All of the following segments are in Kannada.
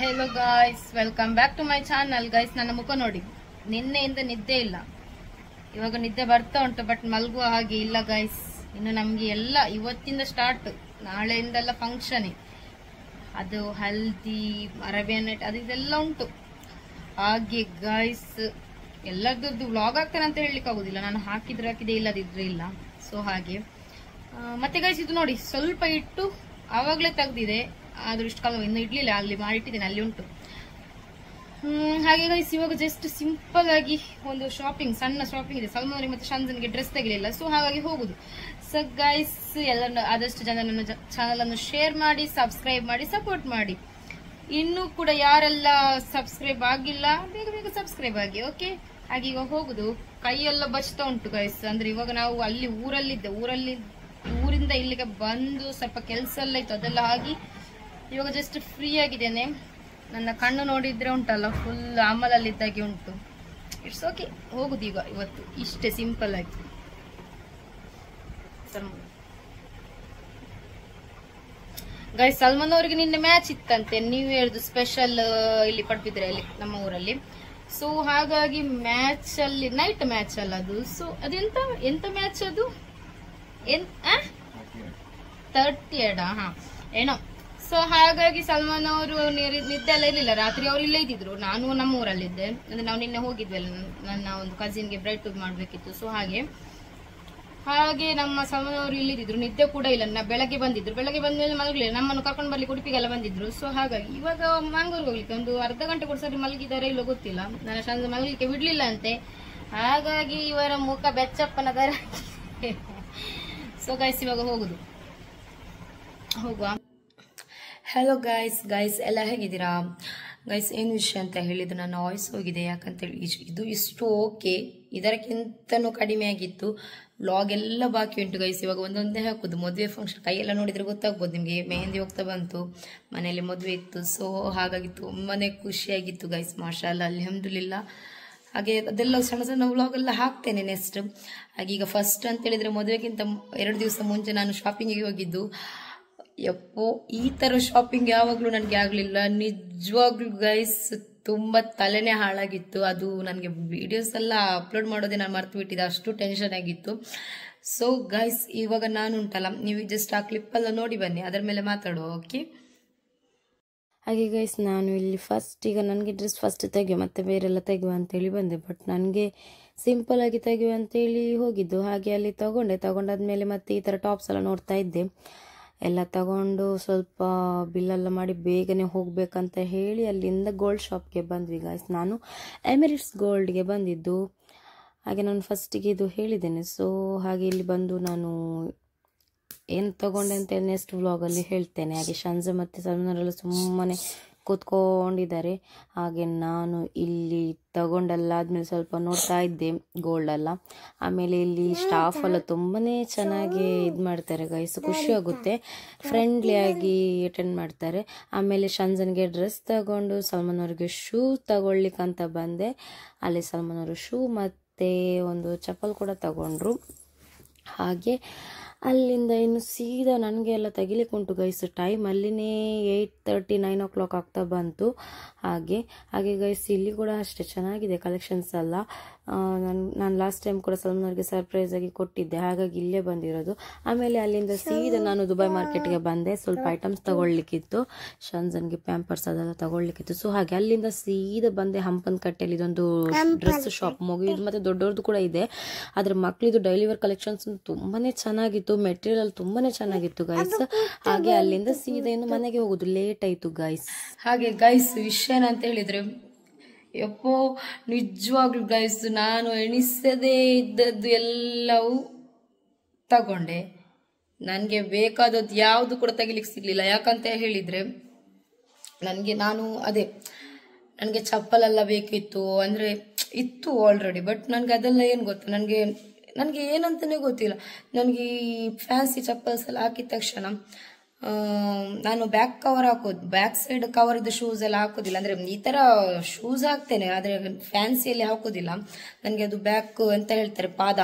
Hello guys, welcome back to my channel. Guys, ನನ್ನ ಮುಖ ನೋಡಿ, ನಿನ್ನೆಯಿಂದ ನಿದ್ದೆ ಇಲ್ಲ. ಇವಾಗ ನಿದ್ದೆ ಬರ್ತಾ ಉಂಟು, ಬಟ್ ಮಲಗುವ ಹಾಗೆ ಇಲ್ಲ ಗೈಸ್. ಇನ್ನು ನಮ್ಗೆ ಎಲ್ಲ ಇವತ್ತಿಂದ ಸ್ಟಾರ್ಟ್, ನಾಳೆಯಿಂದೆಲ್ಲ ಫಂಕ್ಷನ್, ಅದು ಹಲ್ದಿ, ಅರೇಬಿಯನ್ ನೈಟ್, ಅದು ಇದೆಲ್ಲ ಉಂಟು. ಹಾಗೆ ಗೈಸ್, ಎಲ್ಲರದ್ದು ವ್ಲಾಗ್ ಆಗ್ತಾನೆ ಅಂತ ಹೇಳಲಿಕ್ಕೆ ಆಗುದಿಲ್ಲ. ನಾನು ಹಾಕಿದೆ, ಇಲ್ಲದಿದ್ರೆ ಇಲ್ಲ. ಸೊ ಹಾಗೆ ಮತ್ತೆ ಗೈಸ್, ಇದು ನೋಡಿ, ಸ್ವಲ್ಪ ಇಟ್ಟು ಆವಾಗಲೇ ತೆಗ್ದಿದೆ, ಆದ್ರೂ ಇಷ್ಟು ಕಾಲ ಇನ್ನು ಇಡ್ಲಿಲ್ಲ, ಅಲ್ಲಿ ಮಾಡಿಟ್ಟಿದ್ದೇನೆ, ಅಲ್ಲಿ ಉಂಟು. ಹಾಗೆ ಗೈಸ್, ಇವಾಗ ಜಸ್ಟ್ ಸಿಂಪಲ್ ಆಗಿ ಒಂದು ಶಾಪಿಂಗ್, ಸಣ್ಣ ಶಾಪಿಂಗ್ ಇದೆ. ಸಲ್ಮಾನಿಗೆ ಮತ್ತೆ ಶಂಜನ್ಗೆ ಡ್ರೆಸ್ ತೆಗಲಿಲ್ಲ, ಸೊ ಹಾಗಾಗಿ ಹೋಗುದು. ಸೊ ಗೈಸ್, ಎಲ್ಲ ಆದಷ್ಟು ಜನ ನನ್ನ ಚಾನಲ್ ಅನ್ನು ಶೇರ್ ಮಾಡಿ, ಸಬ್ಸ್ಕ್ರೈಬ್ ಮಾಡಿ, ಸಪೋರ್ಟ್ ಮಾಡಿ. ಇನ್ನೂ ಕೂಡ ಯಾರೆಲ್ಲ ಸಬ್ಸ್ಕ್ರೈಬ್ ಆಗಿಲ್ಲ, ಬೇಗ ಬೇಗ ಸಬ್ಸ್ಕ್ರೈಬ್ ಆಗಿ, ಓಕೆ. ಹಾಗೆ ಇವಾಗ ಹೋಗುದು. ಕೈಯೆಲ್ಲ ಬಚ್ತಾ ಉಂಟು ಗೈಸ್, ಅಂದ್ರೆ ಇವಾಗ ನಾವು ಅಲ್ಲಿ ಊರಿಂದ ಇಲ್ಲಿಗೆ ಬಂದು ಸ್ವಲ್ಪ ಕೆಲಸ ಎಲ್ಲ ಇತ್ತು, ಅದೆಲ್ಲ ಆಗಿ ಇವಾಗ ಜಸ್ಟ್ ಫ್ರೀ ಆಗಿದ್ದೇನೆ. ನನ್ನ ಕಣ್ಣು ನೋಡಿದ್ರೆ ಉಂಟಲ್ಲ, ಫುಲ್ ಆಮಲಲ್ಲಿದ್ದಾಗೆ ಉಂಟು. ಇಟ್ಸ್ ಓಕೆ, ಹೋಗುದು ಈಗ. ಇವತ್ತು ಇಷ್ಟೇ ಸಿಂಪಲ್ ಆಗಿ. ಗೈಸ್, ಸಲ್ಮಾನ್ ಅವರಿಗೆ ನಿನ್ನೆ ಮ್ಯಾಚ್ ಇತ್ತಂತೆ, ನ್ಯೂ ಇಯರ್ದು ಸ್ಪೆಷಲ್ ಇಲ್ಲಿ ಪಡ್ಬಿದ್ರೆಯಲ್ಲಿ ನಮ್ಮ ಊರಲ್ಲಿ. ಸೊ ಹಾಗಾಗಿ ಮ್ಯಾಚ್ ಅಲ್ಲಿ, ನೈಟ್ ಮ್ಯಾಚ್ ಅಲ್ಲ ಅದು. ಸೊ ಎಂತ ಮ್ಯಾಚ್ ಅದು, 30 ಹಾ ಏನೋ. ಸೊ ಹಾಗಾಗಿ ಸಲ್ಮಾನ್ ಅವರು ನಿದ್ದೆ ಎಲ್ಲ ಇರ್ಲಿಲ್ಲ, ರಾತ್ರಿ ಅವ್ರು ಇಲ್ಲೇ ಇದ್ದಿದ್ರು. ನಾನು ನಮ್ಮ ಊರಲ್ಲಿದ್ದೆ, ಅಂದ್ರೆ ನಾವು ನಿನ್ನೆ ಹೋಗಿದ್ವಲ್ಲ, ನನ್ನ ಒಂದು ಕಸಿನ್ಗೆ ಬ್ರೈಡ್ ಟೂಬ್ ಮಾಡ್ಬೇಕಿತ್ತು. ಸೊ ಹಾಗೆ ನಮ್ಮ ಸಲ್ಮಾನ್ ಅವರು ಇಲ್ಲಿದ್ರು, ನಿದ್ದೆ ಕೂಡ ಇಲ್ಲ. ಬೆಳಗ್ಗೆ ಬಂದ್ಮೇಲೆ ಮಲಗಲಿಲ್ಲ, ನಮ್ಮನ್ನು ಕರ್ಕೊಂಡು ಬರ್ಲಿಕ್ಕೆ ಉಡುಪಿಗೆಲ್ಲ ಬಂದಿದ್ರು. ಸೊ ಹಾಗಾಗಿ ಇವಾಗ ಮಂಗಳೂರಿಗೆ ಹೋಗ್ಲಿಕ್ಕೆ ಒಂದು ಅರ್ಧ ಗಂಟೆ ಕೂಡ ಸರಿ ಮಲಗಿದಾರೆ ಇಲ್ಲೋ ಗೊತ್ತಿಲ್ಲ. ನನ್ನ ಸಂಜೆ ಮಲಗಲಿಕ್ಕೆ ಬಿಡ್ಲಿಲ್ಲ ಅಂತೆ, ಹಾಗಾಗಿ ಇವರ ಮುಖ ಬೆಚ್ಚಪ್ಪನ ತರ. ಸೊ ಗೈಸ್, ಇವಾಗ ಹೋಗುವ. ಹಲೋ ಗೈಸ್, ಎಲ್ಲ ಹೇಗಿದ್ದೀರಾ ಗೈಸ್? ಏನು ವಿಷಯ ಅಂತ ಹೇಳಿದ್ದು, ನನ್ನ ವಾಯ್ಸ್ ಹೋಗಿದೆ. ಯಾಕಂತೇಳಿ ಇದು ಇಷ್ಟು ಓಕೆ, ಇದಕ್ಕಿಂತನೂ ಕಡಿಮೆ ಆಗಿತ್ತು. ವ್ಲಾಗ್ ಎಲ್ಲ ಬಾಕಿ ಉಂಟು ಗೈಸ್. ಇವಾಗ ಒಂದೊಂದೇ ಹಾಕುದು. ಮದುವೆ ಫಂಕ್ಷನ್ ಕೈಯೆಲ್ಲ ನೋಡಿದ್ರೆ ಗೊತ್ತಾಗ್ಬೋದು ನಿಮಗೆ. ಮೆಹಂದಿ ಹೋಗ್ತಾ ಬಂತು, ಮನೆಯಲ್ಲಿ ಮದುವೆ ಇತ್ತು. ಸೊ ಹಾಗಾಗಿ ತುಂಬಾನೇ ಖುಷಿಯಾಗಿತ್ತು ಗೈಸ್. ಮಾಷಾಅಲ್ಲಾ, ಅಲ್ಹಮ್ದುಲಿಲ್ಲಾ. ಹಾಗೆ ಅದೆಲ್ಲ ಸಣ್ಣ ಸಣ್ಣ ವ್ಲಾಗ್ ಎಲ್ಲ ಹಾಕ್ತೇನೆ ನೆಕ್ಸ್ಟ್. ಹಾಗೆ ಈಗ ಫಸ್ಟ್ ಅಂತ ಹೇಳಿದ್ರೆ, ಮದುವೆಗಿಂತ 2 ದಿವಸ ಮುಂಚೆ ನಾನು ಶಾಪಿಂಗಿಗೆ ಹೋಗಿದ್ದು. ಯಪ್ಪೋ, ಈ ತರ ಶಾಪಿಂಗ್ ಯಾವಾಗ್ಲೂ ನನಗೆ ಆಗ್ಲಿಲ್ಲ ನಿಜವಾಗ್ಲೂ ಗೈಸ್. ತುಂಬಾ ತಲೆನೇ ಹಾಳಾಗಿತ್ತು. ಅದು ನನಗೆ ವಿಡಿಯೋಸ್ ಎಲ್ಲ ಅಪ್ಲೋಡ್ ಮಾಡೋದೇ ನಾನು ಮರ್ತು ಬಿಟ್ಟಿದ್ದೆ, ಅಷ್ಟು ಟೆನ್ಷನ್ ಆಗಿತ್ತು. ಸೊ ಗೈಸ್, ಇವಾಗ ನಾನು ಉಂಟಲ್ಲ, ನೀವು ಜಸ್ಟ್ ಆ ಕ್ಲಿಪ್ ಎಲ್ಲ ನೋಡಿ ಬನ್ನಿ, ಅದರ ಮೇಲೆ ಮಾತಾಡುವ, ಓಕೆ. ಹಾಗೆ ಗೈಸ್, ನಾನು ಇಲ್ಲಿ ಈಗ ನನಗೆ ಡ್ರೆಸ್ ಫಸ್ಟ್ ತೆಗೆಯುವ, ಮತ್ತೆ ಬೇರೆಲ್ಲ ತೆಗೆಯುವ ಅಂತೇಳಿ ಬಂದೆ. ಬಟ್ ನನಗೆ ಸಿಂಪಲ್ ಆಗಿ ತೆಗೆಯುವ ಅಂತೇಳಿ ಹೋಗಿದ್ದು. ಹಾಗೆ ಅಲ್ಲಿ ತಗೊಂಡಾದ್ಮೇಲೆ ಮತ್ತೆ ಈ ಥರ ಟಾಪ್ಸ್ ಎಲ್ಲ ನೋಡ್ತಾ ಇದ್ದೆ. ಎಲ್ಲ ತಗೊಂಡು ಸ್ವಲ್ಪ ಬಿಲ್ಲೆಲ್ಲ ಮಾಡಿ ಬೇಗನೆ ಹೋಗ್ಬೇಕಂತ ಹೇಳಿ ಅಲ್ಲಿಂದ ಗೋಲ್ಡ್ ಶಾಪ್ಗೆ ಬಂದ್ವಿ ಗೈಸ್. ನಾನು ಎಮಿರೇಟ್ಸ್ ಗೋಲ್ಡ್ಗೆ ಬಂದಿದ್ದು. ಹಾಗೆ ನಾನು ಫಸ್ಟಿಗೆ ಇದು ಹೇಳಿದ್ದೇನೆ. ಸೊ ಹಾಗೆ ಇಲ್ಲಿ ಬಂದು ನಾನು ಏನು ತಗೊಂಡೆ ಅಂತ ನೆಕ್ಸ್ಟ್ ವ್ಲಾಗಲ್ಲಿ ಹೇಳ್ತೇನೆ. ಹಾಗೆ ಶಂಜ ಮತ್ತು ಸಲ್ಮಾನರೆಲ್ಲ ಸುಮ್ಮನೆ ಕೂತ್ಕೊಂಡಿದ್ದಾರೆ. ಹಾಗೆ ನಾನು ಇಲ್ಲಿ ತಗೊಂಡಲ್ಲಾದ್ಮೇಲೆ ಸ್ವಲ್ಪ ನೋಡ್ತಾ ಇದ್ದೆ ಗೋಲ್ಡ್ ಎಲ್ಲ. ಆಮೇಲೆ ಇಲ್ಲಿ ಸ್ಟಾಫ್ ಎಲ್ಲ ತುಂಬಾನೇ ಚೆನ್ನಾಗಿ ಇದು ಮಾಡ್ತಾರೆ ಗೈಸ್, ಖುಷಿ ಆಗುತ್ತೆ, ಫ್ರೆಂಡ್ಲಿ ಆಗಿ ಅಟೆಂಡ್ ಮಾಡ್ತಾರೆ. ಆಮೇಲೆ ಶಂಜನ್ಗೆ ಡ್ರೆಸ್ ತಗೊಂಡು ಸಲ್ಮಾನ್ ಅವ್ರಿಗೆ ಶೂ ತಗೊಳ್ಲಿಕ್ಕಂತ ಬಂದೆ. ಅಲ್ಲಿ ಸಲ್ಮಾನ್ ಅವರು ಶೂ ಮತ್ತೆ ಒಂದು ಚಪ್ಪಲ್ ಕೂಡ ತಗೊಂಡ್ರು. ಹಾಗೆ ಅಲ್ಲಿಂದ ಇನ್ನು ಸೀದಾ ನನಗೆ ಎಲ್ಲ ತೆಗಿಲಿಕ್ಕೆ ಉಂಟು ಗೈಸ್. ಟೈಮ್ ಅಲ್ಲಿನೇ 8:30 9 o'clock ಆಗ್ತಾ ಬಂತು. ಹಾಗೆ ಗೈಸ್, ಇಲ್ಲಿ ಕೂಡ ಅಷ್ಟೇ ಚೆನ್ನಾಗಿದೆ ಕಲೆಕ್ಷನ್ಸ್ ಎಲ್ಲ. ನಾನು ಲಾಸ್ಟ್ ಟೈಮ್ ಕೂಡ ಸಲ್ಮಾನ್ ಅವ್ರಿಗೆ ಸರ್ಪ್ರೈಸ್ ಆಗಿ ಕೊಟ್ಟಿದ್ದೆ, ಹಾಗಾಗಿ ಇಲ್ಲೇ ಬಂದಿರೋದು. ಆಮೇಲೆ ಅಲ್ಲಿಂದ ಸೀದಾ ನಾನು ದುಬೈ ಮಾರ್ಕೆಟ್ಗೆ ಬಂದೆ. ಸ್ವಲ್ಪ ಐಟಮ್ಸ್ ತಗೊಳ್ಲಿಕ್ಕಿತ್ತು, ಶಂಜನ್ಗೆ ಪ್ಯಾಂಪರ್ಸ್ ಅದೆಲ್ಲ ತಗೊಳ್ಲಿಕ್ಕಿತ್ತು. ಸೊ ಹಾಗೆ ಅಲ್ಲಿಂದ ಸೀದಾ ಬಂದೆ ಹಂಪನ್ ಕಟ್ಟೆಯಲ್ಲಿ ಇದೊಂದು ಡ್ರೆಸ್ ಶಾಪ್. ಮಗುವಿದು ಮತ್ತೆ ದೊಡ್ಡವ್ರದ್ದು ಕೂಡ ಇದೆ, ಆದ್ರೆ ಮಕ್ಕಳಿದು ಡೈಲಿ ವೇರ್ ಕಲೆಕ್ಷನ್ಸ್ ತುಂಬಾನೇ ಚೆನ್ನಾಗಿತ್ತು, ಮೆಟೀರಿಯಲ್ ತುಂಬಾನೇ ಚೆನ್ನಾಗಿತ್ತು ಗೈಸ್. ಹಾಗೆ ಅಲ್ಲಿಂದ ಸೀದಾ ಇನ್ನು ಮನೆಗೆ ಹೋಗುದು, ಲೇಟ್ ಆಯ್ತು ಗೈಸ್. ಹಾಗೆ ಗೈಸ್, ವಿಷಯ ಏನಂತ ಹೇಳಿದ್ರೆ, ಯಪ್ಪೋ ನಿಜವಾಗ್ಲು ಗೈಸ್, ನಾನು ಎಣಿಸದೇ ಇದ್ದದ್ದು ಎಲ್ಲವೂ ತಗೊಂಡೆ. ನನಗೆ ಬೇಕಾದದ್ದು ಯಾವುದು ಕೂಡ ತೆಗಿಲಿಕ್ಕೆ ಸಿಗ್ಲಿಲ್ಲ. ಯಾಕಂತ ಹೇಳಿದ್ರೆ ನನಗೆ ಚಪ್ಪಲೆಲ್ಲ ಬೇಕಿತ್ತು, ಅಂದ್ರೆ ಇತ್ತು ಆಲ್ರೆಡಿ. ಬಟ್ ನನಗೆ ಅದೆಲ್ಲ ಏನು ಗೊತ್ತಾ, ನನಗೆ ಏನಂತಾನೆ ಗೊತ್ತಿಲ್ಲ. ನನಗೆ ಈ ಫ್ಯಾನ್ಸಿ ಚಪ್ಪಲ್ಸ್ ಎಲ್ಲ ಹಾಕಿದ ತಕ್ಷಣ ನಾನು ಬ್ಯಾಕ್ ಸೈಡ್ ಕವರ್ ಇದ್ದ ಶೂಸ್ ಎಲ್ಲ ಹಾಕೋದಿಲ್ಲ. ಅಂದ್ರೆ ಈ ತರ ಶೂಸ್ ಹಾಕ್ತೇನೆ, ಆದ್ರೆ ಫ್ಯಾನ್ಸಿಯಲ್ಲಿ ಹಾಕೋದಿಲ್ಲ. ನನಗೆ ಅದು ಬ್ಯಾಕ್ ಎಂತ ಹೇಳ್ತಾರೆ, ಪಾದ,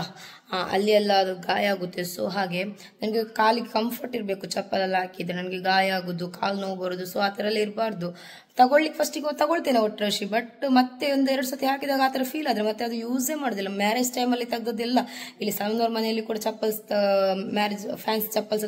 ಅಲ್ಲಿ ಎಲ್ಲ ಅದು ಗಾಯ ಆಗುತ್ತೆ. ಸೊ ಹಾಗೆ ನನಗೆ ಕಾಲಿಗೆ ಕಂಫರ್ಟ್ ಇರಬೇಕು, ಚಪ್ಪಲೆಲ್ಲ ಹಾಕಿದ್ರೆ ನನಗೆ ಗಾಯ ಆಗೋದು, ಕಾಲು ನೋವು ಬರೋದು. ಸೊ ಆ ಥರ ಎಲ್ಲ ಇರಬಾರ್ದು. ತಗೊಳ್ಳಿಕ್ಕೆ ಫಸ್ಟಿಗೆ ತಗೊಳ್ತೇನೆ ಒಟ್ಟರಶಿ, ಬಟ್ ಮತ್ತೆ ಒಂದೆರಡು ಸತಿ ಹಾಕಿದಾಗ ಆ ಥರ ಫೀಲ್ ಆದರೆ ಮತ್ತೆ ಅದು ಯೂಸೇ ಮಾಡೋದಿಲ್ಲ. ಮ್ಯಾರೇಜ್ ಟೈಮಲ್ಲಿ ತೆಗ್ದದ್ದೆಲ್ಲ ಇಲ್ಲಿ ಸಾವನವ್ರ ಮನೆಯಲ್ಲಿ ಕೂಡ ಚಪ್ಪಲ್ಸ್, ಮ್ಯಾರೇಜ್ ಫ್ಯಾನ್ಸಿ ಚಪ್ಪಲ್ಸ್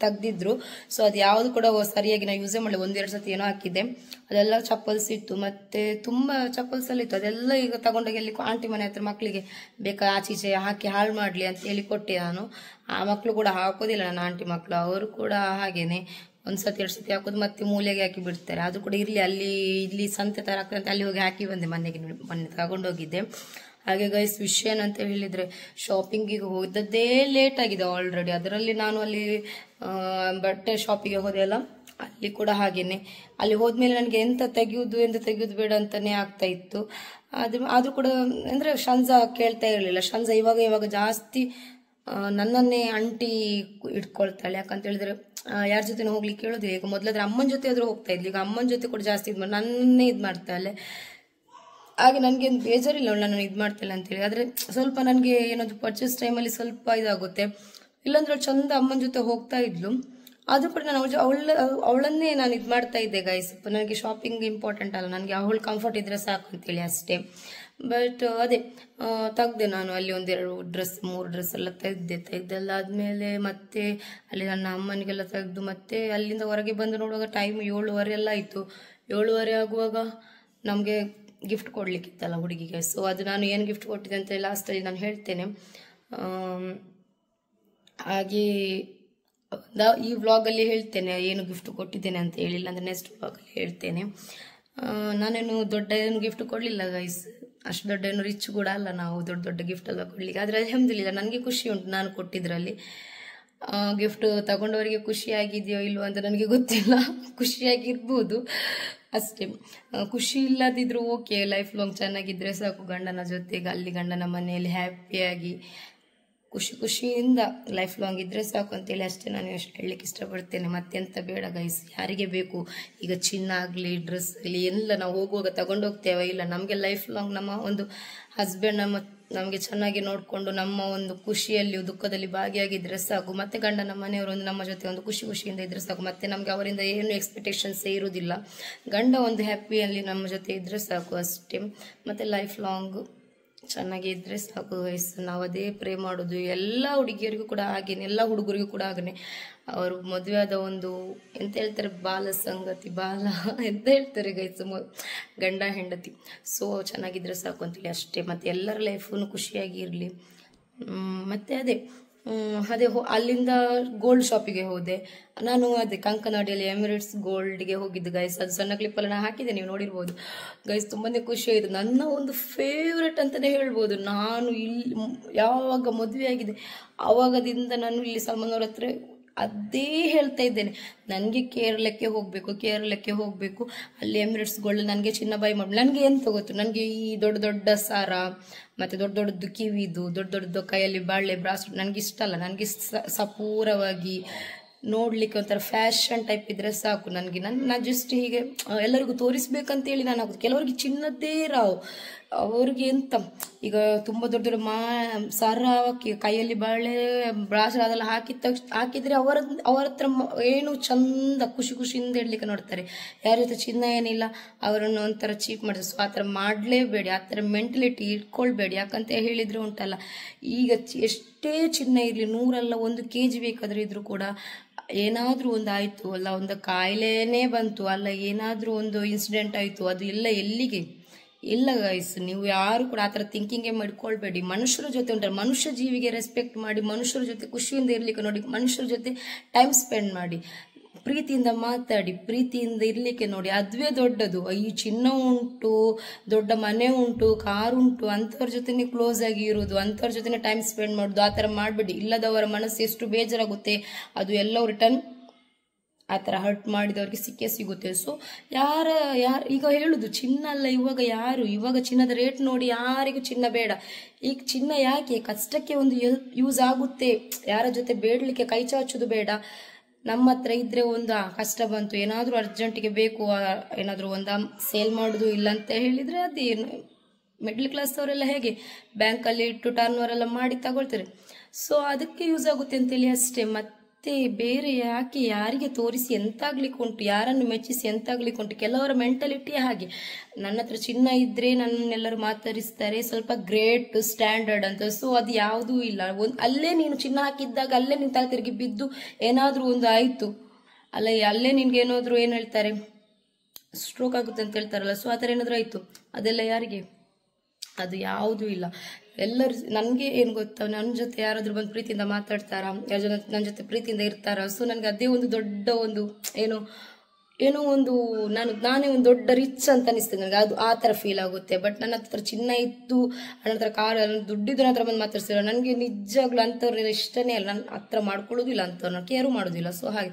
ತೆಗ್ದಿದ್ರು. ಸೊ ಅದು ಯಾವುದು ಕೂಡ ಸರಿಯಾಗಿ ನಾವು ಯೂಸೇ ಮಾಡಲಿ. ಒಂದೆರಡು ಸತಿ ಏನೋ ಹಾಕಿದ್ದೆ, ಅದೆಲ್ಲ ಚಪ್ಪಲ್ಸ್ ಇತ್ತು. ಮತ್ತೆ ತುಂಬಾ ಚಪ್ಪಲ್ಸ್ ಎಲ್ಲ ಇತ್ತು. ಅದೆಲ್ಲ ಈಗ ತಗೊಂಡೋಗಿ ಅಲ್ಲಿ ಆಂಟಿ ಮನೆ ಹತ್ರ ಮಕ್ಕಳಿಗೆ ಬೇಕಾ ಆಚೀಚೆ ಹಾಕಿ ಹಾಳು ಮಾಡಲಿ ಅಂತ ಹೇಳಿ ಕೊಟ್ಟೆ ನಾನು. ಆ ಮಕ್ಕಳು ಕೂಡ ಹಾಕೋದಿಲ್ಲ, ನನ್ನ ಆಂಟಿ ಮಕ್ಕಳು, ಅವರು ಕೂಡ ಹಾಗೇನೆ ಒಂದ್ಸತಿ ಎರಡು ಸತಿ ಹಾಕೋದು ಮತ್ತೆ ಮೂಲೆಗೆ ಹಾಕಿ ಬಿಡ್ತಾರೆ. ಅದು ಕೂಡ ಇರ್ಲಿ, ಅಲ್ಲಿ ಇಲ್ಲಿ ಸಂತೆ ತರ ಆಗ್ತದೆ ಅಂತ ಅಲ್ಲಿ ಹೋಗಿ ಹಾಕಿ ಬಂದೆ, ಮೊನ್ನೆ ತಗೊಂಡೋಗಿದ್ದೆ. ಹಾಗೆ ಗೈಸ್ ವಿಷಯ ಏನಂತ ಹೇಳಿದ್ರೆ, ಶಾಪಿಂಗಿಗೆ ಹೋದದ್ದೇ ಲೇಟ್ ಆಗಿದೆ ಆಲ್ರೆಡಿ. ಅದರಲ್ಲಿ ನಾನು ಅಲ್ಲಿ ಬಟ್ಟೆ ಶಾಪಿಗೆ ಹೋದೆ ಅಲ್ಲ, ಅಲ್ಲಿ ಕೂಡ ಹಾಗೇನೆ. ಅಲ್ಲಿ ಹೋದ್ಮೇಲೆ ನನಗೆ ಎಂತ ತೆಗೆಯುವುದು ಬೇಡ ಅಂತಾನೆ ಆಗ್ತಾ ಇತ್ತು. ಆದ್ರೂ ಕೂಡ ಅಂದ್ರೆ ಶಂಜಾ ಕೇಳ್ತಾ ಇರಲಿಲ್ಲ. ಶಂಜಾ ಇವಾಗ ಜಾಸ್ತಿ ನನ್ನನ್ನೇ ಅಂಟಿ ಇಟ್ಕೊಳ್ತಾಳೆ. ಯಾಕಂತ ಹೇಳಿದ್ರೆ ಯಾರ ಜೊತೆ ಹೋಗ್ಲಿಕ್ಕೆ ಕೇಳೋದಿಲ್ಲ. ಈಗ ಮೊದಲಾದ್ರೆ ಅಮ್ಮನ ಜೊತೆ ಆದ್ರೂ ಹೋಗ್ತಾ ಇದ್ಲಿ, ಈಗ ಅಮ್ಮನ ಜೊತೆ ಕೂಡ ಜಾಸ್ತಿ ನನ್ನೇ ಮಾಡ್ತಾಳೆ. ಹಾಗೆ ನನಗೆ ಬೇಜಾರಿಲ್ಲ ಅವಳು ನನ್ನ ಮಾಡ್ತಾಳೆ ಅಂತೇಳಿ. ಆದ್ರೆ ಸ್ವಲ್ಪ ನನಗೆ ಏನಾದ್ರು ಪರ್ಚೇಸ್ ಟೈಮಲ್ಲಿ ಸ್ವಲ್ಪ ಇದಾಗುತ್ತೆ. ಇಲ್ಲಾಂದ್ರೆ ಅವಳು ಚಂದ ಅಮ್ಮನ ಜೊತೆ ಹೋಗ್ತಾ ಇದ್ಲು. ಅದು ಕೂಡ ನಾನು ಅವಳನ್ನೇ ನಾನು ಮಾಡ್ತಾ ಇದ್ದೆ ಗೈಸ್. ನನಗೆ ಶಾಪಿಂಗ್ ಇಂಪಾರ್ಟೆಂಟ್ ಅಲ್ಲ, ನನಗೆ ಅವಳು ಕಂಫರ್ಟ್ ಇದ್ರೆ ಸಾಕು ಅಂತೇಳಿ ಅಷ್ಟೇ. ಬಟ್ ಅದೇ ತೆಗ್ದೆ ನಾನು ಅಲ್ಲಿ ಒಂದೆರಡು ಡ್ರೆಸ್, 3 ಡ್ರೆಸ್ ಎಲ್ಲ ತೆಗ್ದೆಲ್ಲ ಆದ್ಮೇಲೆ ಮತ್ತೆ ಅಲ್ಲಿ ನನ್ನ ಅಮ್ಮನಿಗೆಲ್ಲ ತೆಗೆದು ಮತ್ತೆ ಅಲ್ಲಿಂದ ಹೊರಗೆ ಬಂದು ನೋಡುವಾಗ ಟೈಮ್ 7:30 ಎಲ್ಲ ಆಯ್ತು. 7:30 ಆಗುವಾಗ ನಮಗೆ ಗಿಫ್ಟ್ ಕೊಡ್ಲಿಕ್ಕಿತ್ತಲ್ಲ ಹುಡುಗಿಗೆ. ಸೊ ಅದು ನಾನು ಏನು ಗಿಫ್ಟ್ ಕೊಟ್ಟಿದ್ದೆ ಅಂತ ಲಾಸ್ಟಲ್ಲಿ ನಾನು ಹೇಳ್ತೇನೆ. ಹಾಗೆ ಈ ವ್ಲಾಗಲ್ಲಿ ಹೇಳ್ತೇನೆ ಏನು ಗಿಫ್ಟ್ ಕೊಟ್ಟಿದ್ದೇನೆ ಅಂತ ಹೇಳಿಲ್ಲ ಅಂದ್ರೆ ನೆಕ್ಸ್ಟ್ ವ್ಲಾಗಲ್ಲಿ ಹೇಳ್ತೇನೆ. ನಾನೇನು ದೊಡ್ಡ ಏನು ಗಿಫ್ಟ್ ಕೊಡಲಿಲ್ಲ ಗೈಸ್, ಅಷ್ಟು ದೊಡ್ಡ ಏನು ರಿಚ್ ಕೂಡ ಅಲ್ಲ ನಾವು ದೊಡ್ಡ ಗಿಫ್ಟ್ ಎಲ್ಲ ಕೊಡ್ಲಿಕ್ಕೆ. ಆದರೆ ಅಲ್ಹಮ್ದುಲಿಲ್ಲ ನನಗೆ ಖುಷಿ ಉಂಟು ನಾನು ಕೊಟ್ಟಿದ್ರಲ್ಲಿ. ಗಿಫ್ಟ್ ತಗೊಂಡವರಿಗೆ ಖುಷಿ ಆಗಿದೆಯೋ ಇಲ್ವೋ ಅಂತ ನನಗೆ ಗೊತ್ತಿಲ್ಲ, ಖುಷಿಯಾಗಿರ್ಬೋದು ಅಷ್ಟೇ. ಖುಷಿ ಇಲ್ಲದಿದ್ರು ಓಕೆ, ಲೈಫ್ ಲಾಂಗ್ ಚೆನ್ನಾಗಿದ್ರೆ ಸಾಕು, ಗಂಡನ ಜೊತೆಗೆ ಅಲ್ಲಿ ಗಂಡನ ಮನೆಯಲ್ಲಿ ಹ್ಯಾಪಿಯಾಗಿ ಖುಷಿಯಿಂದ ಲೈಫ್ ಲಾಂಗ್ ಇದ್ರೆ ಸಾಕು ಅಂತೇಳಿ ಅಷ್ಟೇ ನಾನು ಹೇಳಲಿಕ್ಕೆ ಇಷ್ಟಪಡ್ತೇನೆ. ಮತ್ತೆಂತ ಬೇಡ ಗೈಸ್. ಯಾರಿಗೆ ಬೇಕು ಈಗ ಚಿನ್ನ ಆಗಲಿ ಡ್ರೆಸ್ ಆಗಲಿ ಎಲ್ಲ ನಾವು ಹೋಗುವಾಗ ತಗೊಂಡೋಗ್ತೇವೆ, ಇಲ್ಲ ನಮಗೆ ಲೈಫ್ ಲಾಂಗ್ ನಮ್ಮ ಒಂದು ಹಸ್ಬೆಂಡ್ ನಮಗೆ ಚೆನ್ನಾಗಿ ನೋಡಿಕೊಂಡು ನಮ್ಮ ಒಂದು ಖುಷಿಯಲ್ಲಿ ದುಃಖದಲ್ಲಿ ಭಾಗಿಯಾಗಿದ್ರೆ ಸಾಕು. ಮತ್ತೆ ಗಂಡನ ಮನೆಯವರು ಒಂದು ನಮ್ಮ ಜೊತೆ ಒಂದು ಖುಷಿಯಿಂದ ಇದ್ರೆ ಸಾಕು. ಮತ್ತೆ ನಮಗೆ ಅವರಿಂದ ಏನು ಎಕ್ಸ್ಪೆಕ್ಟೇಷನ್ಸೇ ಇರುವುದಿಲ್ಲ. ಗಂಡ ಒಂದು ಹ್ಯಾಪಿಯಲ್ಲಿ ನಮ್ಮ ಜೊತೆ ಇದ್ರೆ ಸಾಕು ಅಷ್ಟೇ. ಮತ್ತೆ ಲೈಫ್ ಲಾಂಗ್ ಚೆನ್ನಾಗಿ ಇದ್ರೆ ಸಾಕು ಗೈಸ್. ನಾವು ಅದೇ ಪ್ರೇ ಮಾಡೋದು. ಎಲ್ಲ ಹುಡುಗಿಯರಿಗೂ ಕೂಡ ಹಾಗೇನೆ, ಎಲ್ಲ ಹುಡುಗರಿಗೂ ಕೂಡ ಹಾಗೇನೆ. ಅವರು ಮದುವೆ ಆದ ಒಂದು ಎಂತ ಹೇಳ್ತಾರೆ, ಬಾಲ ಸಂಗತಿ ಎಂತ ಹೇಳ್ತಾರೆ ಗೈಸ್, ಗಂಡ ಹೆಂಡತಿ. ಸೊ ಚೆನ್ನಾಗಿದ್ರೆ ಸಾಕು ಅಂತೇಳಿ ಅಷ್ಟೇ. ಮತ್ತೆ ಎಲ್ಲರ ಲೈಫು ಖುಷಿಯಾಗಿ ಇರಲಿ. ಮತ್ತೆ ಅದೇ ಅಲ್ಲಿಂದ ಗೋಲ್ಡ್ ಶಾಪಿಗೆ ಹೋದೆ ನಾನು. ಅದೇ ಕಂಕನಾಡಿಯಲ್ಲಿ ಎಮಿರೇಟ್ಸ್ ಗೋಲ್ಡ್ಗೆ ಹೋಗಿದ್ದು ಗೈಸ್. ಅದು ಸಣ್ಣ ಕ್ಲಿಪ್ಪಲ್ಲಿ ನಾನು ಹಾಕಿದ್ದೆ, ನೀವು ನೋಡಿರ್ಬೋದು ಗೈಸ್. ತುಂಬಾನೇ ಖುಷಿ ಆಯಿತು. ನನ್ನ ಒಂದು ಫೇವ್ರೆಟ್ ಅಂತಾನೆ ಹೇಳ್ಬೋದು. ನಾನು ಇಲ್ಲಿ ಯಾವಾಗ ಮದುವೆ ಆಗಿದೆ ಆವಾಗದಿಂದ ನಾನು ಇಲ್ಲಿ ಸಲ್ಮಾನ್ ಅವ್ರ ಹತ್ರ ಅದೇ ಹೇಳ್ತಾ ಇದ್ದೇನೆ, ನನಗೆ ಕೇರಳಕ್ಕೆ ಹೋಗಬೇಕು, ಅಲ್ಲಿ ಎಮಿರೇಟ್ಸ್ ಗೋಲ್ಡ್ ನನಗೆ ಚಿನ್ನ ಬೈ ಮಾಡಿ. ನನಗೆ ಎಂತ ಗೊತ್ತು, ನನಗೆ ಈ ದೊಡ್ಡ ಸಾರ ಮತ್ತೆ ದೊಡ್ಡದು ಕಿವಿದು ದೊಡ್ಡದು ಕೈಯಲ್ಲಿ ಬಾಳೆ ಬ್ರಾಸ್ಲೆಟ್ ನನಗೆ ಇಷ್ಟ ಅಲ್ಲ. ನನಗೆ ಸಪೂರವಾಗಿ ನೋಡ್ಲಿಕ್ಕೆ ಒಂಥರ ಫ್ಯಾಷನ್ ಟೈಪ್ ಇದ್ರೆ ಸಾಕು ನನಗೆ. ನಾನು ಜಸ್ಟ್ ಹೀಗೆ ಎಲ್ಲರಿಗೂ ತೋರಿಸ್ಬೇಕಂತೇಳಿ ನಾನು ಹಾಕುದು. ಕೆಲವರಿಗೆ ಚಿನ್ನದ್ದೇ ರಾವ್, ಅವ್ರಿಗೆ ಎಂತ ಈಗ ತುಂಬ ದೊಡ್ಡ ಸರ ಕೈಯಲ್ಲಿ ಬಾಳೆ ಬ್ರಾಸ್ಲೆಟ್ ಅದೆಲ್ಲ ಹಾಕಿದ್ರೆ ಅವರ ಹತ್ರ ಏನು ಚಂದ ಖುಷಿಯಿಂದ ಇಡ್ಲಿಕ್ಕೆ ನೋಡ್ತಾರೆ. ಯಾರ ಜೊತೆ ಚಿನ್ನ ಏನಿಲ್ಲ ಅವರನ್ನು ಒಂಥರ ಚೀಪ್ ಮಾಡಿದ್ರು. ಸೊ ಆ ಥರ ಮಾಡಲೇಬೇಡಿ, ಆ ಥರ ಮೆಂಟಲಿಟಿ ಇಟ್ಕೊಳ್ಬೇಡಿ. ಯಾಕಂತ ಹೇಳಿದ್ರೆ ಉಂಟಲ್ಲ, ಈಗ ಎಷ್ಟೇ ಚಿನ್ನ ಇರಲಿ 100 1 kg ಬೇಕಾದ್ರೆ ಇದ್ರು ಕೂಡ ಏನಾದ್ರೂ ಒಂದು ಆಯ್ತು ಅಲ್ಲ, ಒಂದು ಕಾಯಿಲೆನೇ ಬಂತು ಅಲ್ಲ, ಏನಾದ್ರೂ ಒಂದು ಇನ್ಸಿಡೆಂಟ್ ಆಯ್ತು, ಅದು ಎಲ್ಲ ಎಲ್ಲಿಗೆ ಇಲ್ಲ ಗೈಸ್. ನೀವು ಯಾರು ಕೂಡ ಆ ಥರ ಥಿಂಕಿಂಗೇ ಮಾಡ್ಕೊಳ್ಬೇಡಿ. ಮನುಷ್ಯರ ಜೊತೆ ಉಂಟಲ್ಲ, ಮನುಷ್ಯ ಜೀವಿಗೆ ರೆಸ್ಪೆಕ್ಟ್ ಮಾಡಿ, ಮನುಷ್ಯರ ಜೊತೆ ಖುಷಿಯಿಂದ ಇರ್ಲಿಕ್ಕೆ ನೋಡಿ, ಮನುಷ್ಯರ ಜೊತೆ ಟೈಮ್ ಸ್ಪೆಂಡ್ ಮಾಡಿ, ಪ್ರೀತಿಯಿಂದ ಮಾತಾಡಿ, ಪ್ರೀತಿಯಿಂದ ಇರ್ಲಿಕ್ಕೆ ನೋಡಿ. ಅದುವೇ ದೊಡ್ಡದು. ಈ ಚಿನ್ನ ಉಂಟು, ದೊಡ್ಡ ಮನೆ ಉಂಟು, ಕಾರ್ ಉಂಟು, ಅಂಥವ್ರ ಜೊತೆನೆ ಕ್ಲೋಸ್ ಆಗಿ ಇರೋದು, ಅಂಥವ್ರ ಜೊತೆನೆ ಟೈಮ್ ಸ್ಪೆಂಡ್ ಮಾಡೋದು. ಆ ಥರ ಮಾಡಬೇಡಿ. ಇಲ್ಲದವರ ಮನಸ್ಸು ಎಷ್ಟು ಬೇಜಾರಾಗುತ್ತೆ, ಅದು ಎಲ್ಲವೂ ರಿಟರ್ನ್ ಆ ಥರ ಹರ್ಟ್ ಮಾಡಿದವ್ರಿಗೆ ಸಿಗುತ್ತೆ. ಸೊ ಯಾರು ಈಗ ಹೇಳುದು ಚಿನ್ನ ಅಲ್ಲ, ಇವಾಗ ಚಿನ್ನದ ರೇಟ್ ನೋಡಿ ಯಾರಿಗೂ ಚಿನ್ನ ಬೇಡ. ಈಗ ಚಿನ್ನ ಯಾಕೆ, ಕಷ್ಟಕ್ಕೆ ಒಂದು ಯೂಸ್ ಆಗುತ್ತೆ. ಯಾರ ಜೊತೆ ಬೇಡಲಿಕ್ಕೆ ಕೈ ಚಾಚುದು ಬೇಡ. ನಮ್ಮ ಹತ್ರ ಇದ್ರೆ ಒಂದು ಕಷ್ಟ ಬಂತು, ಏನಾದ್ರೂ ಅರ್ಜೆಂಟಿಗೆ ಬೇಕು, ಏನಾದ್ರೂ ಒಂದು ಸೇಲ್ ಮಾಡುದು ಇಲ್ಲ ಅಂತ ಹೇಳಿದ್ರೆ ಅದೇನು ಮಿಡ್ಲ್ ಕ್ಲಾಸ್ ಅವರೆಲ್ಲ ಹೇಗೆ ಬ್ಯಾಂಕಲ್ಲಿ ಇಟ್ಟು ಟರ್ನ್ ಓವರ್ ಎಲ್ಲ ಮಾಡಿ ತಗೊಳ್ತಾರೆ. ಸೊ ಅದಕ್ಕೆ ಯೂಸ್ ಆಗುತ್ತೆ ಅಂತೇಳಿ ಅಷ್ಟೇ. ಮತ್ತೆ ಬೇರೆ ಯಾಕೆ ಯಾರಿಗೆ ತೋರಿಸಿ ಎಂತಾಗ್ಲಿಕ್ಕೆ ಉಂಟು, ಯಾರನ್ನು ಮೆಚ್ಚಿಸಿ ಎಂತಾಗ್ಲಿಕ್ಕೆ ಉಂಟು. ಕೆಲವರ ಮೆಂಟಾಲಿಟಿ ಹಾಗೆ, ನನ್ನ ಹತ್ರ ಚಿನ್ನ ಇದ್ರೆ ನನ್ನನ್ನೆಲ್ಲರೂ ಮಾತಾಡಿಸ್ತಾರೆ, ಸ್ವಲ್ಪ ಗ್ರೇಟ್ ಸ್ಟ್ಯಾಂಡರ್ಡ್ ಅಂತ. ಸೊ ಅದು ಯಾವುದೂ ಇಲ್ಲ. ಅಲ್ಲೇ ನೀನು ಚಿನ್ನ ಹಾಕಿದ್ದಾಗ ಅಲ್ಲೇ ನೀನು ತಲೆ ತಿರುಗಿ ಬಿದ್ದು ಏನಾದ್ರೂ ಒಂದು ಆಯ್ತು ಅಲ್ಲ, ಅಲ್ಲೇ ನಿನ್ಗೆ ಏನಾದ್ರು ಏನ್ ಹೇಳ್ತಾರೆ ಸ್ಟ್ರೋಕ್ ಆಗುತ್ತೆ ಅಂತ ಹೇಳ್ತಾರಲ್ಲ, ಸೊ ಆ ಥರ ಏನಾದ್ರು ಆಯ್ತು, ಅದೆಲ್ಲ ಯಾರಿಗೆ? ಅದು ಯಾವುದೂ ಇಲ್ಲ. ಎಲ್ಲರೂ ನನಗೆ ಏನು ಗೊತ್ತಾ, ನನ್ನ ಜೊತೆ ಯಾರಾದ್ರೂ ಬಂದು ಪ್ರೀತಿಯಿಂದ ಮಾತಾಡ್ತಾರಾ, ಯಾರ ಜೊತೆ ನನ್ನ ಜೊತೆ ಪ್ರೀತಿಯಿಂದ ಇರ್ತಾರ, ಸೊ ನನಗೆ ಅದೇ ಒಂದು ದೊಡ್ಡ ಒಂದು ಏನೋ ಒಂದು ನಾನೇ ಒಂದು ದೊಡ್ಡ ರಿಚ್ ಅಂತ ಅನಿಸ್ತದೆ ನನಗೆ. ಅದು ಆ ಥರ ಫೀಲ್ ಆಗುತ್ತೆ. ಬಟ್ ನನ್ನ ಹತ್ರ ಚಿನ್ನ ಇತ್ತು, ನನ್ನ ಹತ್ರ ಕಾರು, ದುಡ್ಡಿದ್ದು ನನ್ನ ಹತ್ರ ಬಂದು ಮಾತಾಡ್ಸಿಲ್ಲ, ನನಗೆ ನಿಜವಾಗ್ಲೂ ಅಂಥವ್ರನ್ನ ಇಷ್ಟನೇ ಇಲ್ಲ. ನನ್ನ ಹತ್ರ ಮಾಡ್ಕೊಳ್ಳೋದಿಲ್ಲ ಅಂಥವ್ರನ್ನ, ಕೇರು ಮಾಡೋದಿಲ್ಲ. ಸೊ ಹಾಗೆ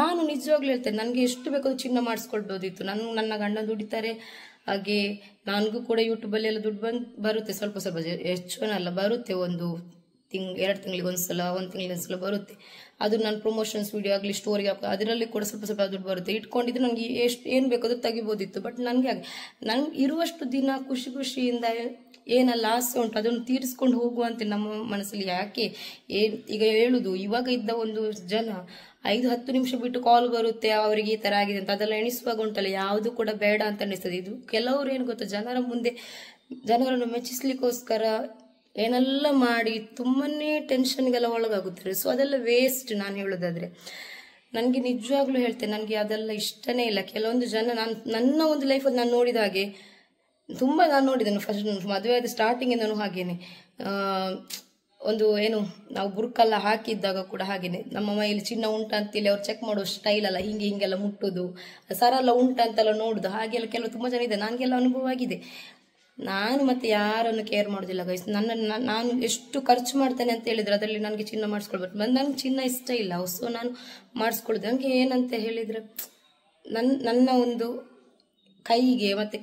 ನಾನು ನಿಜವಾಗ್ಲೂ ಹೇಳ್ತೇನೆ, ನನಗೆ ಎಷ್ಟು ಬೇಕಾದ್ರೂ ಚಿನ್ನ ಮಾಡಿಸ್ಕೊಳ್ಬೋದಿತ್ತು. ನನ್ನ ಗಂಡ ದುಡಿತಾರೆ, ಹಾಗೆ ನನಗೂ ಕೂಡ ಯೂಟ್ಯೂಬಲ್ಲಿ ಎಲ್ಲ ದುಡ್ಡು ಬರುತ್ತೆ, ಸ್ವಲ್ಪ ಸ್ವಲ್ಪ, ಹೆಚ್ಚುನಲ್ಲ ಬರುತ್ತೆ. ಒಂದು 2 ತಿಂಗಳಿಗೆ ಒಂದ್ಸಲ, 1 ತಿಂಗಳಿಗೆ ಒಂದ್ಸಲ ಬರುತ್ತೆ. ಅದು ನಾನು ಪ್ರಮೋಷನ್ಸ್ ವಿಡಿಯೋ ಆಗಲಿ, ಸ್ಟೋರಿ ಅದರಲ್ಲಿ ಕೂಡ ಸ್ವಲ್ಪ ಸ್ವಲ್ಪ ದುಡ್ಡು ಬರುತ್ತೆ. ಇಟ್ಕೊಂಡಿದ್ರೆ ನನಗೆ ಏನು ಬೇಕಾದ್ರೂ ತೆಗಿಬೋದಿತ್ತು. ಬಟ್ ನನಗೆ ನನ್ಗೆ ಇರುವಷ್ಟು ದಿನ ಖುಷಿ ಖುಷಿಯಿಂದ ಏನೆಲ್ಲ ಆಸೆ ಉಂಟು ಅದನ್ನು ತೀರಿಸ್ಕೊಂಡು ಹೋಗುವಂತೆ ನಮ್ಮ ಮನಸ್ಸಲ್ಲಿ. ಯಾಕೆ ಈಗ ಹೇಳುದು, ಇವಾಗ ಇದ್ದ ಒಂದು ಜನ 5-10 ನಿಮಿಷ ಬಿಟ್ಟು ಕಾಲ್ ಬರುತ್ತೆ, ಅವರಿಗೆ ಈ ತರ ಆಗಿದೆ ಅಂತ, ಅದೆಲ್ಲ ಎಣಿಸುವಾಗ ಉಂಟಲ್ಲ, ಯಾವುದು ಕೂಡ ಬೇಡ ಅಂತ ಅನಿಸ್ತದೆ. ಇದು ಕೆಲವರು ಏನು ಗೊತ್ತಾ, ಜನರನ್ನು ಮೆಚ್ಚಿಸ್ಲಿಕ್ಕೋಸ್ಕರ ಏನೆಲ್ಲ ಮಾಡಿ ತುಂಬಾನೇ ಟೆನ್ಷನ್ಗೆಲ್ಲ ಒಳಗಾಗುತ್ತಾರೆ. ಸೊ ಅದೆಲ್ಲ ವೇಸ್ಟ್. ನಾನು ಹೇಳೋದಾದ್ರೆ ನನಗೆ ನಿಜವಾಗ್ಲೂ ಹೇಳ್ತೇನೆ, ನನಗೆ ಅದೆಲ್ಲ ಇಷ್ಟನೇ ಇಲ್ಲ. ಕೆಲವೊಂದು ಜನ ನನ್ನ ಒಂದು ಲೈಫಲ್ಲಿ ನಾನು ನೋಡಿದ ಹಾಗೆ ತುಂಬಾ ನಾನು ನೋಡಿದ್ದೇನೆ. ಫಸ್ಟ್ ಮದುವೆ ಆದ ಸ್ಟಾರ್ಟಿಂಗ್ ನಾನು ಹಾಗೇನೆ, ಒಂದು ನಾವು ಬುರ್ಕಲ್ಲ ಹಾಕಿದ್ದಾಗ ಕೂಡ ಹಾಗೇನೆ, ನಮ್ಮ ಮೈಯಲ್ಲಿ ಚಿನ್ನ ಉಂಟ ಅಂತೇಳಿ ಅವ್ರು ಚೆಕ್ ಮಾಡೋ ಸ್ಟೈಲ್ ಅಲ್ಲ, ಹಿಂಗೆಲ್ಲ ಮುಟ್ಟುದು, ಸರ ಎಲ್ಲ ಉಂಟ ಅಂತೆಲ್ಲ ನೋಡುದು, ಹಾಗೆಲ್ಲ ಕೆಲವು ತುಂಬಾ ಜನ ಇದೆ. ನನಗೆಲ್ಲ ಅನುಭವ ಆಗಿದೆ. ನಾನು ಮತ್ತೆ ಯಾರನ್ನು ಕೇರ್ ಮಾಡೋದಿಲ್ಲ ಗೈಸ್. ನಾನು ಎಷ್ಟು ಖರ್ಚು ಮಾಡ್ತೇನೆ ಅಂತ ಹೇಳಿದ್ರೆ ಅದರಲ್ಲಿ ನನಗೆ ಚಿನ್ನ ಮಾಡಿಸ್ಕೊಳ್ಬೇಕು. ನನಗೆ ಚಿನ್ನ ಇಷ್ಟ ಇಲ್ಲ, ಸೊ ನಾನು ಮಾಡಿಸ್ಕೊಳ್ಳೋದು. ನನಗೆ ಏನಂತ ಹೇಳಿದ್ರೆ, ನನ್ನ ಒಂದು ಕೈಗೆ ಮತ್ತೆ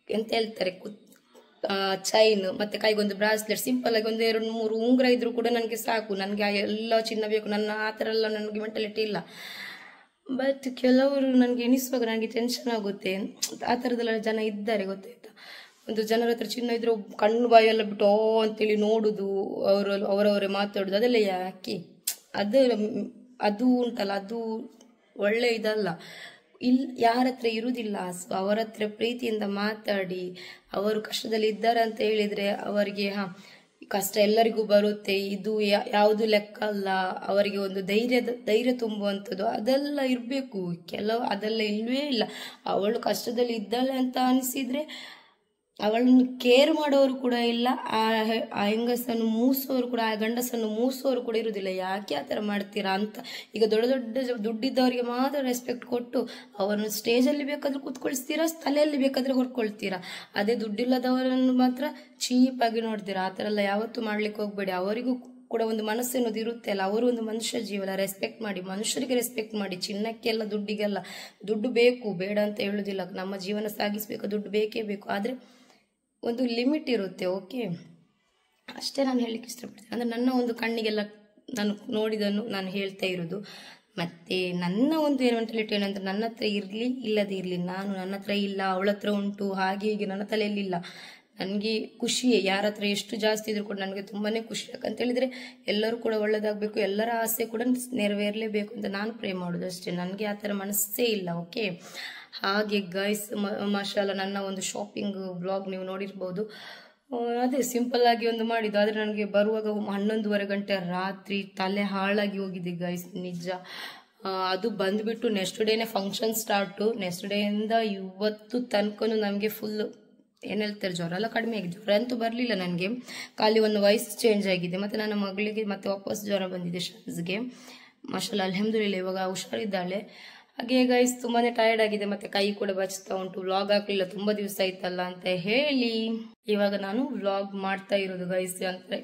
ಎಂತ ಹೇಳ್ತಾರೆ ಚೈನ್, ಮತ್ತೆ ಕೈಗೊಂದು ಬ್ರಾಸ್ಲೆಟ್, ಸಿಂಪಲ್ ಆಗಿ 1-2-3 ಉಂಗುರ ಇದ್ರು ಕೂಡ ನನಗೆ ಸಾಕು. ನನಗೆ ಎಲ್ಲ ಚಿನ್ನ ಬೇಕು, ಆ ಥರ ಎಲ್ಲ ನನಗೆ ಮೆಂಟಾಲಿಟಿ ಇಲ್ಲ. ಬಟ್ ಕೆಲವರು ನನಗೆ ಎಣಿಸುವಾಗ ನನಗೆ ಟೆನ್ಷನ್ ಆಗುತ್ತೆ. ಆ ಥರದೆಲ್ಲ ಜನ ಇದ್ದಾರೆ, ಗೊತ್ತಾಯ್ತಾ. ಒಂದು ಜನರ ಹತ್ರ ಚಿನ್ನ ಇದ್ರೆ ಕಣ್ಣು ಬಾಯೆಲ್ಲ ಬಿಟ್ಟು ಅಂತೇಳಿ ನೋಡುದು, ಅವರವರೇ ಮಾತಾಡುದು, ಅದೆಲ್ಲ ಯಾಕೆ? ಅದು ಉಂಟಲ್ಲ, ಅದು ಒಳ್ಳೆ ಇದಲ್ಲ. ಯಾರ ಹತ್ರ ಇರುವುದಿಲ್ಲ. ಸೊ ಅವರ ಹತ್ರ ಪ್ರೀತಿಯಿಂದ ಮಾತಾಡಿ, ಅವರು ಕಷ್ಟದಲ್ಲಿ ಇದ್ದಾರೆ ಅಂತ ಹೇಳಿದ್ರೆ ಅವರಿಗೆ ಕಷ್ಟ ಎಲ್ಲರಿಗೂ ಬರುತ್ತೆ, ಇದು ಯಾವುದು ಲೆಕ್ಕ ಅಲ್ಲ, ಅವರಿಗೆ ಒಂದು ಧೈರ್ಯ ತುಂಬುವಂಥದ್ದು ಅದೆಲ್ಲ ಇರಬೇಕು. ಅದೆಲ್ಲ ಇಲ್ವೇ ಇಲ್ಲ. ಅವಳು ಕಷ್ಟದಲ್ಲಿ ಇದ್ದಾಳೆ ಅಂತ ಅನಿಸಿದ್ರೆ ಅವಳನ್ನು ಕೇರ್ ಮಾಡೋರು ಕೂಡ ಇಲ್ಲ, ಆ ಹೆಂಗಸನ್ನು ಮೂಸೋರು ಕೂಡ, ಆ ಗಂಡಸನ್ನು ಮೂಸೋರು ಕೂಡ ಇರುವುದಿಲ್ಲ. ಯಾಕೆ ಆ ಥರ ಮಾಡ್ತೀರಾ ಅಂತ. ಈಗ ದೊಡ್ಡ ದೊಡ್ಡ ದುಡ್ಡಿದ್ದವರಿಗೆ ಮಾತ್ರ ರೆಸ್ಪೆಕ್ಟ್ ಕೊಟ್ಟು ಅವರನ್ನು ಸ್ಟೇಜಲ್ಲಿ ಬೇಕಾದ್ರೂ ಕೂತ್ಕೊಳ್ಸ್ತೀರಾ, ತಲೆಯಲ್ಲಿ ಬೇಕಾದ್ರೆ ಹೊರ್ಕೊಳ್ತೀರಾ. ಅದೇ ದುಡ್ಡಿಲ್ಲದವರನ್ನು ಮಾತ್ರ ಚೀಪಾಗಿ ನೋಡ್ತೀರಾ. ಆ ಥರ ಎಲ್ಲ ಯಾವತ್ತೂ ಮಾಡ್ಲಿಕ್ಕೆ ಹೋಗ್ಬೇಡಿ. ಅವರಿಗೂ ಕೂಡ ಒಂದು ಮನಸ್ಸು ಅನ್ನೋದು ಇರುತ್ತೆ ಅಲ್ಲ, ಅವರು ಒಂದು ಮನುಷ್ಯ ಜೀವನ, ರೆಸ್ಪೆಕ್ಟ್ ಮಾಡಿ, ಮನುಷ್ಯರಿಗೆ ರೆಸ್ಪೆಕ್ಟ್ ಮಾಡಿ. ಚಿನ್ನಕ್ಕೆಲ್ಲ ದುಡ್ಡಿಗೆಲ್ಲ, ದುಡ್ಡು ಬೇಕು ಬೇಡ ಅಂತ ಹೇಳುದಿಲ್ಲ, ನಮ್ಮ ಜೀವನ ಸಾಗಿಸ್ಬೇಕು, ದುಡ್ಡು ಬೇಕೇ ಬೇಕು. ಆದರೆ ಒಂದು ಲಿಮಿಟ್ ಇರುತ್ತೆ, ಓಕೆ, ಅಷ್ಟೇ ನಾನು ಹೇಳಲಿಕ್ಕೆ ಇಷ್ಟಪಡ್ತೀನಿ. ಅಂದರೆ ನನ್ನ ಒಂದು ಕಣ್ಣಿಗೆಲ್ಲ ನಾನು ನೋಡಿದನ್ನು ನಾನು ಹೇಳ್ತಾ ಇರೋದು. ಮತ್ತೆ ನನ್ನ ಒಂದು ಮೆಂಟಾಲಿಟಿ ಏನಂದ್ರೆ, ನನ್ನ ಹತ್ರ ಇರಲಿ ಇಲ್ಲದೇ ಇರಲಿ, ನನ್ನ ಹತ್ರ ಇಲ್ಲ, ಅವಳ ಹತ್ರ ಉಂಟು, ಹಾಗೆ ಹೀಗೆ ನನ್ನ ತಲೆಯಲ್ಲಿಲ್ಲ. ನನಗೆ ಖುಷಿಯೇ, ಯಾರ ಹತ್ರ ಎಷ್ಟು ಜಾಸ್ತಿ ಇದ್ರು ಕೂಡ ನನಗೆ ತುಂಬಾನೇ ಖುಷಿ. ಯಾಕಂತ ಹೇಳಿದ್ರೆ ಎಲ್ಲರೂ ಕೂಡ ಒಳ್ಳೇದಾಗಬೇಕು, ಎಲ್ಲರ ಆಸೆ ಕೂಡ ನೆರವೇರಲೇಬೇಕು ಅಂತ ನಾನು ಪ್ರೇ ಮಾಡೋದು ಅಷ್ಟೇ. ನನಗೆ ಆ ಥರ ಮನಸ್ಸೇ ಇಲ್ಲ, ಓಕೆ. ಹಾಗೆ ಗೈಸ್, ಮಾಷಾಲ್ಲ, ನನ್ನ ಒಂದು ಶಾಪಿಂಗ್ ಬ್ಲಾಗ್ ನೀವು ನೋಡಿರ್ಬೋದು. ಅದೇ ಸಿಂಪಲ್ ಆಗಿ ಒಂದು ಮಾಡಿದ್ದು. ಆದರೆ ನನಗೆ ಬರುವಾಗ 11:30 ಗಂಟೆ ರಾತ್ರಿ, ತಲೆ ಹಾಳಾಗಿ ಹೋಗಿದೆ ಗೈಸ್, ನಿಜ. ಅದು ಬಂದ್ಬಿಟ್ಟು ನೆಕ್ಸ್ಟ್ ಡೇನೆ ಫಂಕ್ಷನ್ ಸ್ಟಾರ್ಟು. ನೆಕ್ಸ್ಟ್ ಡೇಯಿಂದ ಇವತ್ತು ತನಕನೂ ನಮಗೆ ಫುಲ್ ಏನು ಹೇಳ್ತಾರೆ, ಜ್ವರ ಎಲ್ಲ ಕಡಿಮೆ ಆಗಿದೆ. ಜ್ವರ ಅಂತೂ ಬರಲಿಲ್ಲ ನನಗೆ, ಖಾಲಿ ಒಂದು ವಾಯ್ಸ್ ಚೇಂಜ್ ಆಗಿದೆ. ಮತ್ತು ನನ್ನ ಮಗಳಿಗೆ ಮತ್ತೆ ವಾಪಸ್ ಜ್ವರ ಬಂದಿದೆ, ಶನ್ಸ್ಗೆ. ಮಾಷಾಲ್ಲ, ಅಲ್ಹಮ್ದುಲಿಲ್ಲ, ಇವಾಗ ಹುಷಾರಿದ್ದಾಳೆ. ಹಾಗೆ ಗೈಸ್, ತುಂಬಾನೇ ಟಯರ್ಡ್ ಆಗಿದೆ, ಮತ್ತೆ ಕೈ ಕೂಡ ಬಚ್ತಾ ಉಂಟು. ವ್ಲಾಗ್ ಹಾಕ್ಲಿಲ್ಲ, ತುಂಬಾ ದಿವಸ ಆಯ್ತಲ್ಲ ಅಂತ ಹೇಳಿ ಇವಾಗ ನಾನು ವ್ಲಾಗ್ ಮಾಡ್ತಾ ಇರೋದು ಗೈಸ್.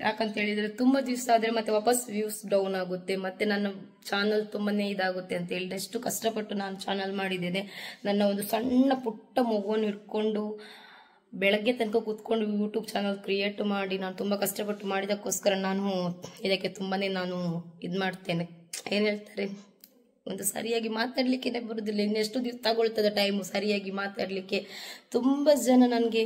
ಯಾಕಂತ ಹೇಳಿದ್ರೆ ತುಂಬಾ ದಿವಸ ಆದ್ರೆ ಮತ್ತೆ ವಾಪಸ್ ವ್ಯೂಸ್ ಡೌನ್ ಆಗುತ್ತೆ, ಮತ್ತೆ ನನ್ನ ಚಾನಲ್ ತುಂಬಾನೇ ಇದಾಗುತ್ತೆ ಅಂತ ಹೇಳಿದ್ರೆ ಎಷ್ಟು ಕಷ್ಟಪಟ್ಟು ನಾನು ಚಾನಲ್ ಮಾಡಿದ್ದೇನೆ. ನನ್ನ ಒಂದು ಸಣ್ಣ ಪುಟ್ಟ ಮಗುವನ್ನು ಇಟ್ಕೊಂಡು ಬೆಳಗ್ಗೆ ತನಕ ಕೂತ್ಕೊಂಡು ಯೂಟ್ಯೂಬ್ ಚಾನಲ್ ಕ್ರಿಯೇಟ್ ಮಾಡಿ ನಾನು ತುಂಬಾ ಕಷ್ಟಪಟ್ಟು ಮಾಡಿದಕ್ಕೋಸ್ಕರ ನಾನು ಇದಕ್ಕೆ ತುಂಬಾನೇ ನಾನು ಇದು ಮಾಡ್ತೇನೆ, ಏನ್ ಹೇಳ್ತಾರೆ, ಒಂದು ಸರಿಯಾಗಿ ಮಾತಾಡ್ಲಿಕ್ಕೆ ಬರುದಿಲ್ಲ. ಇನ್ನೆಷ್ಟು ದಿವಸ ತಗೊಳ್ತದೆ ಟೈಮು ಸರಿಯಾಗಿ ಮಾತಾಡ್ಲಿಕ್ಕೆ. ತುಂಬಾ ಜನ ನನಗೆ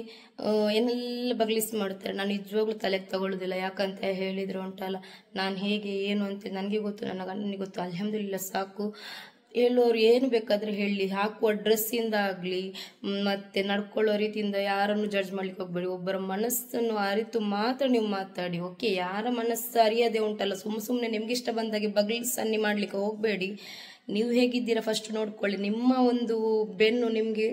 ಏನೆಲ್ಲ ಬಗ್ಲಿಸ್ ಮಾಡ್ತಾರೆ. ನಾನು ನಿಜವಾಗ್ಲೂ ತಲೆಗೆ ತಗೊಳ್ಳೋದಿಲ್ಲ. ಯಾಕಂತ ಹೇಳಿದ್ರೆ ಉಂಟಲ್ಲ, ನಾನು ಹೇಗೆ ಏನು ಅಂತ ನನಗೆ ಗೊತ್ತು, ನನ್ನ ಗಂಡನಿಗೆ ಗೊತ್ತು. ಅಲ್ಹಮ್ದುಲಿಲ್ಲ ಸಾಕು. ಹೇಳೋರು ಏನು ಬೇಕಾದ್ರೆ ಹೇಳಿ, ಹಾಕುವ ಡ್ರೆಸ್ಸಿಂದ ಆಗಲಿ ಮತ್ತೆ ನಡ್ಕೊಳ್ಳೋ ರೀತಿಯಿಂದ ಯಾರನ್ನು ಜಡ್ಜ್ ಮಾಡ್ಲಿಕ್ಕೆ ಹೋಗ್ಬೇಡಿ. ಒಬ್ಬರ ಮನಸ್ಸನ್ನು ಅರಿತು ಮಾತ್ರ ನೀವು ಮಾತಾಡಿ, ಓಕೆ? ಯಾರ ಮನಸ್ಸು ಅರಿಯದೆ ಉಂಟಲ್ಲ, ಸುಮ್ಮನೆ ನಿಮ್ಗೆ ಇಷ್ಟ ಬಂದಾಗೆ ಬಗ್ಲಿ ಸನ್ನಿ ಮಾಡ್ಲಿಕ್ಕೆ ಹೋಗ್ಬೇಡಿ. ನೀವು ಹೇಗಿದ್ದೀರಾ ಫಸ್ಟ್ ನೋಡ್ಕೊಳ್ಳಿ. ನಿಮ್ಮ ಒಂದು ಬೆನ್ನು ನಿಮ್ಗೆ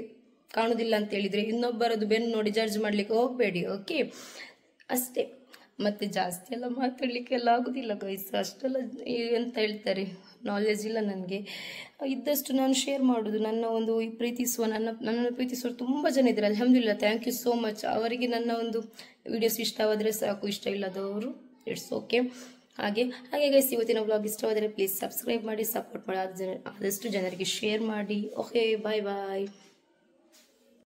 ಕಾಣುದಿಲ್ಲ ಅಂತ ಹೇಳಿದ್ರೆ ಇನ್ನೊಬ್ಬರದ್ದು ಬೆನ್ನು ನೋಡಿ ಜಡ್ಜ್ ಮಾಡ್ಲಿಕ್ಕೆ ಹೋಗ್ಬೇಡಿ, ಓಕೆ? ಅಷ್ಟೇ. ಮತ್ತೆ ಜಾಸ್ತಿ ಎಲ್ಲ ಮಾತಾಡ್ಲಿಕ್ಕೆ ಎಲ್ಲ ಆಗುದಿಲ್ಲ ಗೈಸ್. ಅಷ್ಟೆಲ್ಲ ಎಂತ ಹೇಳ್ತಾರೆ, ನಾಲೆಜ್ ಇಲ್ಲ ನನಗೆ. ಇದ್ದಷ್ಟು ನಾನು ಶೇರ್ ಮಾಡೋದು. ನನ್ನ ಒಂದು ನನ್ನನ್ನು ಪ್ರೀತಿಸುವ ತುಂಬ ಜನ ಇದ್ದಾರೆ. ಅಲ್ಹಮ್ದುಲಿಲ್ಲ, ಥ್ಯಾಂಕ್ ಯು ಸೋ ಮಚ್. ಅವರಿಗೆ ನನ್ನ ಒಂದು ವಿಡಿಯೋಸ್ ಇಷ್ಟವಾದರೆ ಸಾಕು, ಇಷ್ಟ ಇಲ್ಲದವರು ಇಟ್ಸ್ ಓಕೆ. ಹಾಗೆ ಗೈಸ್, ಇವತ್ತಿನ ವ್ಲಾಗ್ ಇಷ್ಟವಾದರೆ ಪ್ಲೀಸ್ ಸಬ್ಸ್ಕ್ರೈಬ್ ಮಾಡಿ, ಸಪೋರ್ಟ್ ಮಾಡಿ, ಆದಷ್ಟು ಜನರಿಗೆ ಶೇರ್ ಮಾಡಿ. ಓಕೆ, ಬಾಯ್ ಬಾಯ್.